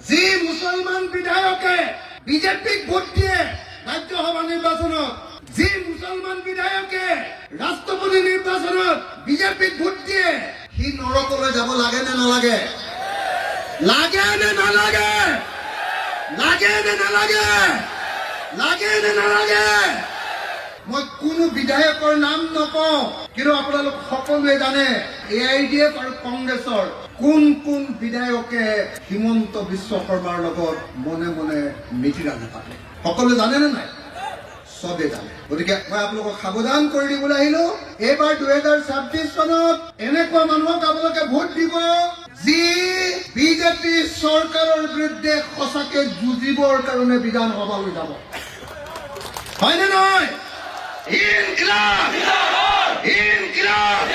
যি মুছলমান বিধায়কে বিজেপিক ভোট দিয়ে ৰাজ্যসভা নিৰ্বাচনত, যি মুছলমান বিধায়কে ৰাষ্ট্ৰপতি নিৰ্বাচনত বিজেপিক ভোট দিয়ে, সি নৰকলৈ যাব লাগে নে নালাগে? লাগে নে নালাগে? লাগে নে নালাগে? লাগে নে নালাগে? মই কোনো বিধায়কৰ নাম নকওঁ, কিন্তু আপোনালোক সকলোৱে জানে AIDF আৰু কংগ্ৰেছৰ কোন কোন বিধায়কে হিমন্ত বিশ্ব শৰ্মাৰ লগত মনে মনে মিটিং পাতে। সকলোৱে জানে নে নাই? চবে জানে। গতিকে মই আপোনালোকক সাৱধান কৰি দিবলৈ আহিলো, এইবাৰ 2026 চনত এনেকুৱা মানুহক আপোনালোকে ভোট দিব যি বিজেপি চৰকাৰৰ বিৰুদ্ধে সঁচাকে যুঁজিবৰ কাৰণে বিধানসভালৈ যাব। হয়নে নহয়? ইনকিলাব! ইনকিলাব!